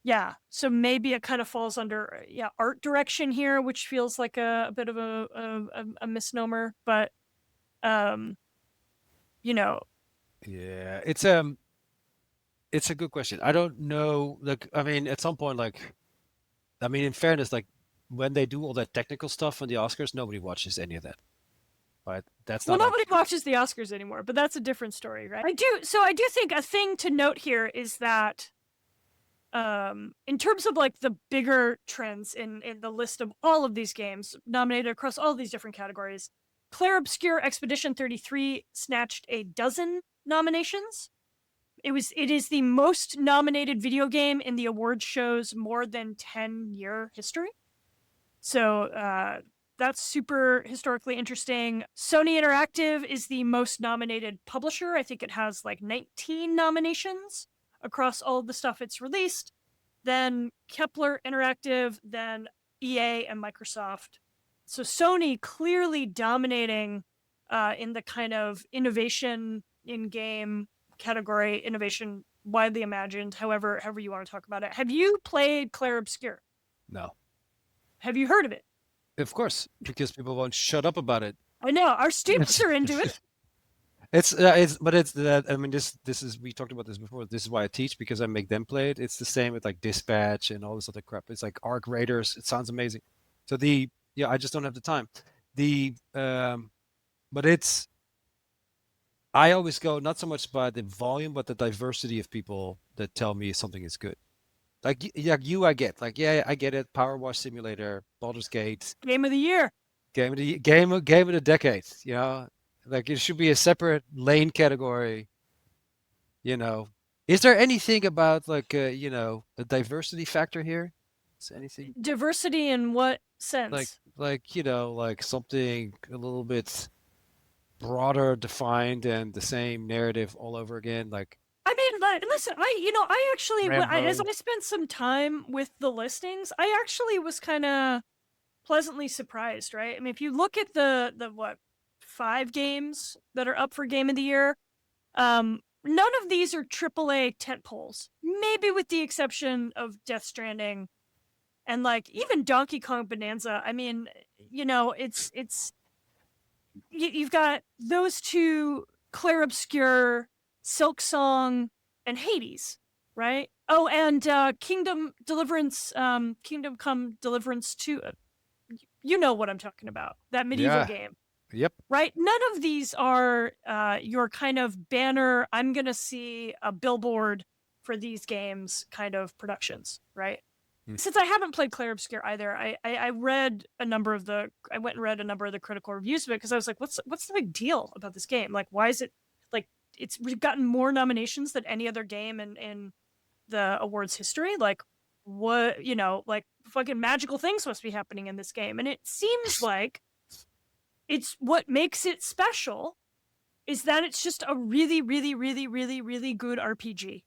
Yeah, so maybe it kind of falls under art direction here, which feels like a bit of a misnomer, but you know, Yeah, it's a good question. I don't know. Like, I mean, at some point, like, I mean, in fairness, like when they do all that technical stuff on the Oscars, nobody watches any of that. Right? That's well, not like nobody watches the Oscars anymore, but that's a different story, right? I do think a thing to note here is that in terms of like the bigger trends in the list of all of these games nominated across all these different categories, Claire Obscure Expedition 33 snatched a dozen nominations. It is the most nominated video game in the award show's more than 10-year history. So that's super historically interesting. Sony Interactive is the most nominated publisher. I think it has like 19 nominations across all of the stuff it's released. Then Kepler Interactive, then EA and Microsoft. So Sony clearly dominating in the kind of innovation in game category, innovation widely imagined, however you want to talk about it. Have you played Claire Obscure? no. Have you heard of it? Of course, because people won't shut up about it. I know our students are into it. But it's that. I mean, this is we talked about this before. This is why I teach because I make them play it. It's the same with like Dispatch and all this other crap. It's like Arc Raiders. It sounds amazing. So I just don't have the time. The but it's I always go not so much by the volume, but the diversity of people that tell me something is good. I get like I get it. Power Wash Simulator, Baldur's Gate, Game of the year. game of the decade. Like it should be a separate lane category. You know, is there anything about like the diversity factor here? Is anything Diversity in what like sense? like something a little bit broader defined and the same narrative all over again? Like I mean, like, listen, I actually, as Rambo. I spent some time with the listings, I actually was kind of pleasantly surprised, right? I mean, if you look at the what 5 games that are up for Game of the Year, none of these are AAA tentpoles. Maybe with the exception of Death Stranding and like even Donkey Kong Bonanza. I mean, it's you've got those two, Clair Obscur, Silk Song, and Hades, right? Oh, and Kingdom Come Deliverance 2. You know what I'm talking about. That medieval Yeah. game, Yep. right? None of these are your kind of banner, I'm going to see a billboard for these games kind of productions, right? Since I haven't played Clair Obscur either, I read a number of the I went and read a number of the critical reviews of it because I was like, what's the big deal about this game? Like, why is it like it's gotten more nominations than any other game in the awards history? Like, what like fucking magical things must be happening in this game, and it seems like it's what makes it special is that it's just a really, really, really, really, really good RPG.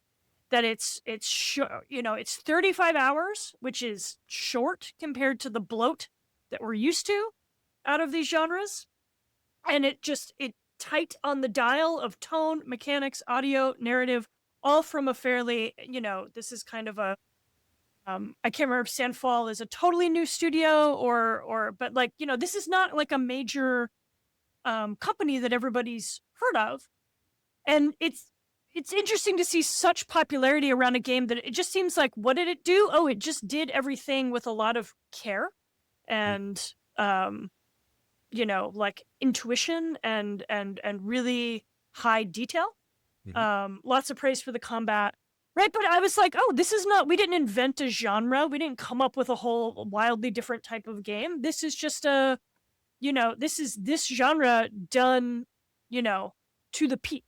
That it's 35 hours, which is short compared to the bloat that we're used to out of these genres, and it tight on the dial of tone, mechanics, audio, narrative, all from a fairly this is kind of a I can't remember if Sandfall is a totally new studio or but like this is not like a major company that everybody's heard of, and it's interesting to see such popularity around a game that it just seems like, what did it do? Oh, it just did everything with a lot of care and like intuition and really high detail. Lots of praise for the combat. Right, but I was like, oh, this is not, we didn't invent a genre. We didn't come up with a whole wildly different type of game. This is just this is this genre done, to the peak.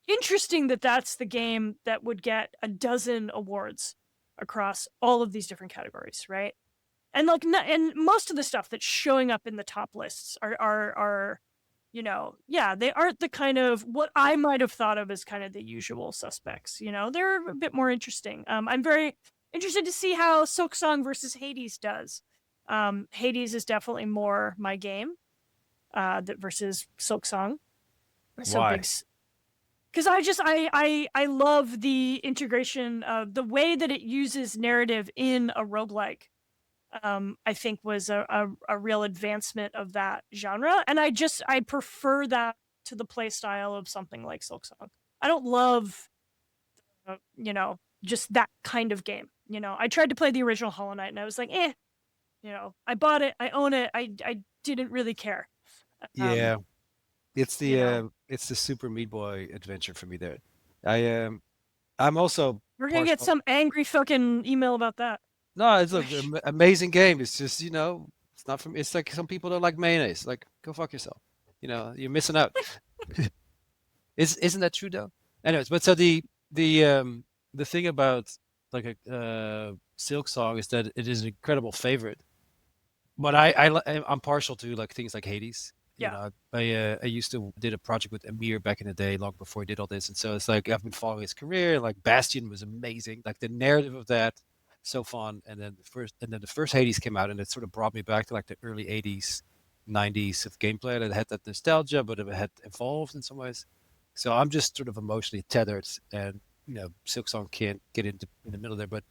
Interesting that that's the game that would get a dozen awards across all of these different categories, right? And like, and most of the stuff that's showing up in the top lists are yeah, they aren't the kind of what I might have thought of as kind of the usual suspects. They're a bit more interesting. I'm very interested to see how Silksong versus Hades does. Hades is definitely more my game versus Silksong. So Why? big, because I love the integration of the way that it uses narrative in a roguelike. I think was a real advancement of that genre, and I prefer that to the play style of something like Silksong. I don't love just that kind of game. I tried to play the original Hollow Knight and I was like, I bought it, I own it, I didn't really care. Um, Yeah, you know, it's the Super Meat Boy adventure for me there. I'm also we're gonna get partial. some angry fucking email about that. No, it's an amazing game. It's just, it's not from, it's like some people don't like mayonnaise. Like, go fuck yourself. You're missing out. Isn't that true though? Anyways, but so the thing about like a Silk Song is that it is an incredible favorite. But I'm partial to like things like Hades. Yeah, I used to did a project with Amir back in the day, long before he did all this, and so it's like I've been following his career. Like Bastion was amazing, like the narrative of that, so fun. And then the first Hades came out, and it sort of brought me back to like the early '80s, '90s of gameplay that had that nostalgia, but it had evolved in some ways. So I'm just sort of emotionally tethered, and Silksong can't get into in the middle there, but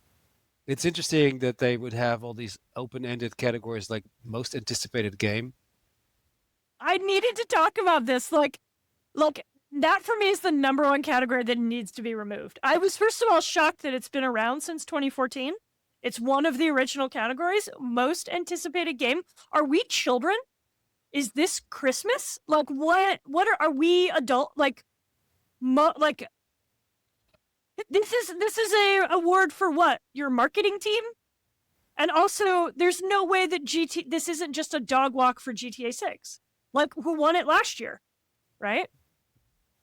it's interesting that they would have all these open-ended categories like most anticipated game. I needed to talk about this. Like that for me is the number one category that needs to be removed. I was first of all shocked that it's been around since 2014. It's one of the original categories. Most anticipated game. Are we children? Is this Christmas? Like what are we adult like like this is a award for what? Your marketing team? And also there's no way that this isn't just a dog walk for GTA 6. Like who won it last year, right?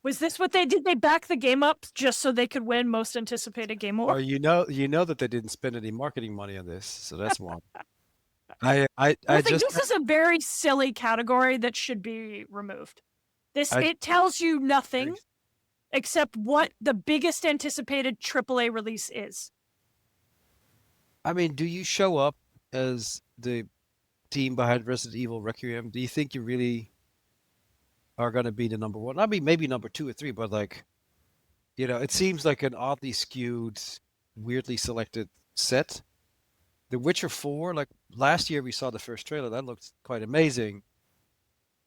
Was this what they did? They back the game up just so they could win most anticipated game Or award? you know that they didn't spend any marketing money on this, so that's one. I I I I think just this is a very silly category that should be removed. I It tells you nothing except what the biggest anticipated AAA release is. I mean, do you show up as the team behind Resident Evil Requiem? Do you think you really are going to be the number one? I mean, maybe number two or three, but like, it seems like an oddly skewed, weirdly selected set. The Witcher 4, like last year we saw the first trailer, that looked quite amazing,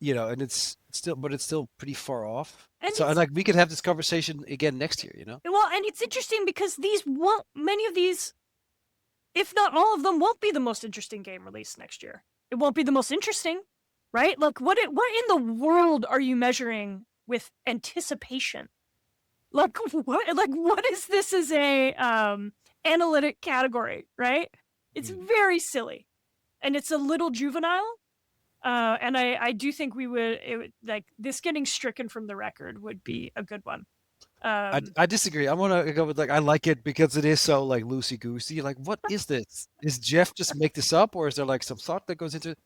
and it's still pretty far off. And So, and like we could have this conversation again next year. and it's interesting because many of these, if not all of them, won't be the most interesting game released next year. It won't be the most interesting, right? Like what in the world are you measuring with anticipation? Like what is this as a analytic category, right? It's Mm. very silly and it's a little juvenile. And I do think like this getting stricken from the record would be a good one. I disagree. I want to go with like I like it because it is so like loosey goosey. Like, what is this? Is Jeff just make this up, or is there like some thought that goes into it?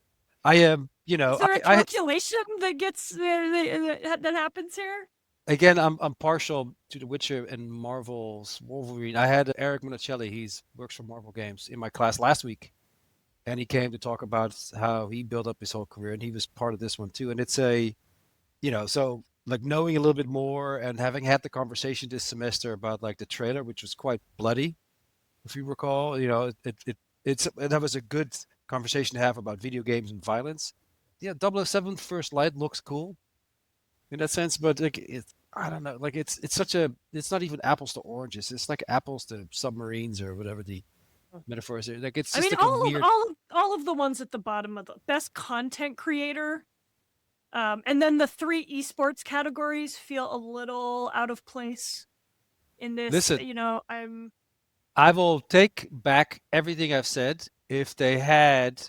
I am, is there a I calculation that gets that happens here? again, I'm partial to The Witcher and Marvel's Wolverine. I had Eric Monicelli, he's works for Marvel Games, in my class last week, and he came to talk about how he built up his whole career, and he was part of this one too. And it's so like knowing a little bit more and having had the conversation this semester about like the trailer, which was quite bloody, if you recall, that was a good conversation to have about video games and violence. Yeah, 007 First Light looks cool in that sense, but like I don't know, like it's not even apples to oranges. It's like apples to submarines or whatever the metaphor is. Like it's I just mean, like a weird. all of the ones at the bottom of the best content creator, and then the three esports categories feel a little out of place in this. Listen, I'm I will take back everything I've said if they had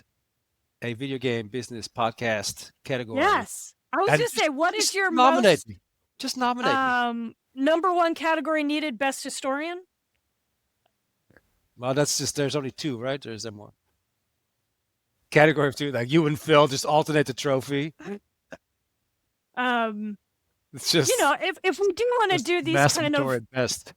a video game business podcast category yes. I was and gonna say, what is just your nominate most me. Just nominate me. number one category needed? Best historian. Well, that's just there's only two, right? Or is there more? Category of two, like you and Phil just alternate the trophy. Um, It's just if we do want to just do these kind masturbatory of, at best.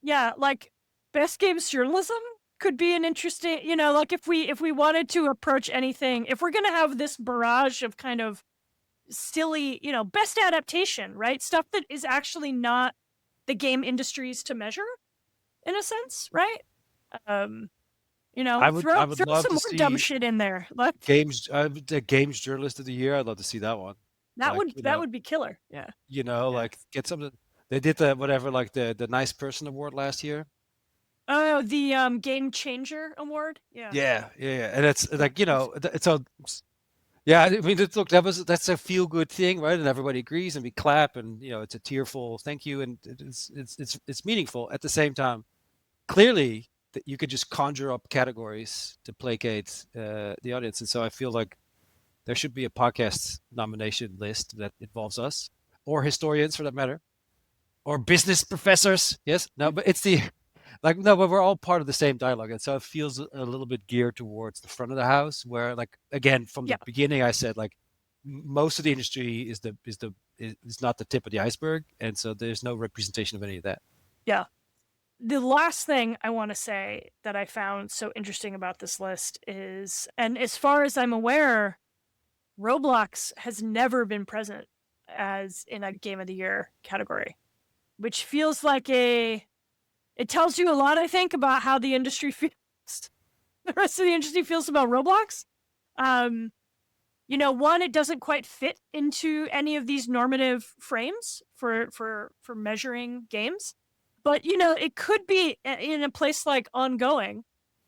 yeah, like best games journalism could be an interesting, like if we wanted to approach anything, if we're gonna have this barrage of kind of silly, best adaptation, right? Stuff that is actually not the game industries to measure, in a sense, right? Um, throw I would love some to more dumb see shit in there. Like the games journalist of the year. I'd love to see that one. that Like, would that would be killer. Yeah. Yeah. like get something. They did the whatever, like the nice person award last year. Oh, the Game Changer Award. Yeah. Yeah, and it's like it's a yeah. I mean, look, that's a feel good thing, right? And everybody agrees, and we clap, and it's a tearful thank you, and it's meaningful at the same time. Clearly, that you could just conjure up categories to placate the audience, and so I feel like there should be a podcast nomination list that involves us or historians, for that matter, or business professors. Yes, no, but it's the like no, but we're all part of the same dialogue, and so it feels a little bit geared towards the front of the house, where like again from the Yeah. beginning I said like most of the industry is not the tip of the iceberg, and so there's no representation of any of that. Yeah. The last thing I want to say that I found so interesting about this list is, and as far as I'm aware, Roblox has never been present as in a Game of the Year category, which feels like it tells you a lot, I think, about how the industry feels. The rest of the industry feels about Roblox. One, it doesn't quite fit into any of these normative frames for measuring games. But it could be in a place like ongoing.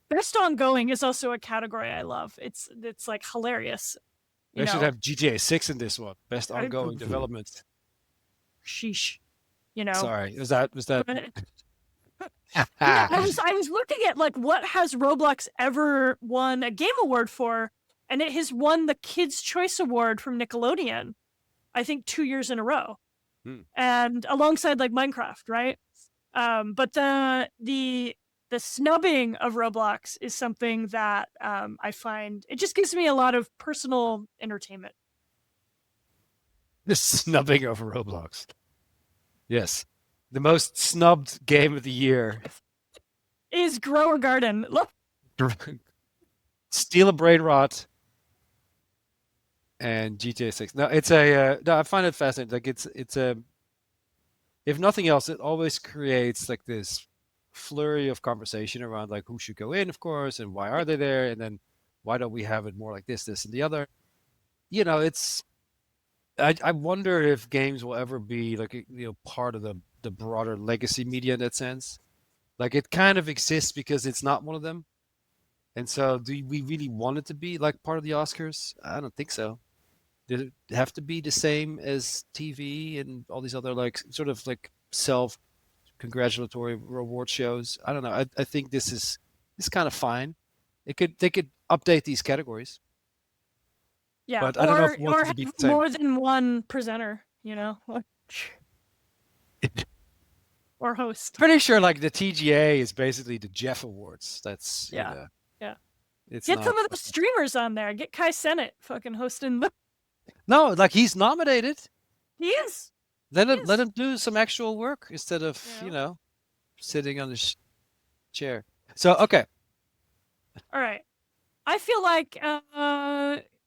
Best ongoing is also a category I love. It's like hilarious. They should have GTA 6 in this one. Best I- ongoing development. Sheesh. Sorry, was that But, I was looking at like what has Roblox ever won a game award for, and it has won the Kids' Choice Award from Nickelodeon, I think 2 years in a row, and alongside like Minecraft, right? But the snubbing of Roblox is something that I find it just gives me a lot of personal entertainment. The snubbing of Roblox. Yes. The most snubbed game of the year is Grow a Garden. Look. Steal a Brain Rot and GTA 6. No, it's a no, I find it fascinating. Like it's a if nothing else, it always creates like this flurry of conversation around like who should go in, of course, and why are they there, and then why don't we have it more like this, and the other. It's I wonder if games will ever be like part of the broader legacy media in that sense. Like it kind of exists because it's not one of them. And so do we really want it to be like part of the Oscars? I don't think so. Does it have to be the same as TV and all these other like sort of like self congratulatory reward shows? I don't know. I think this is kind of fine. They could update these categories. Yeah, but I don't know if it or wants to have be the same. more than one presenter, or host. Pretty sure like the TGA is basically the Jeff Awards. That's yeah. It's Get not, some of the streamers on there. Get Kai Cenat fucking hosting the. No, like he's nominated. He is. Let him do some actual work instead of sitting on his chair. So okay. All right. I feel like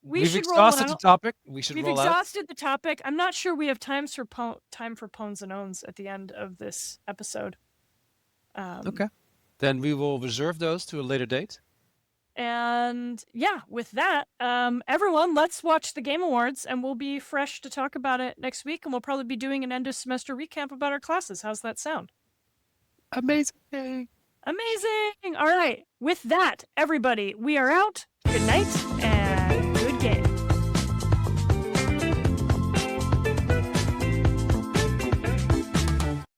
We've should exhausted roll out. the topic. We've exhausted the topic. I'm not sure we have time for Pones and Owns at the end of this episode. Okay. Then we will reserve those to a later date. And yeah, with that, everyone, let's watch the Game Awards, and we'll be fresh to talk about it next week, and we'll probably be doing an end of semester recap about our classes. How's that sound? Amazing. All right. With that, everybody, we are out. Good night, and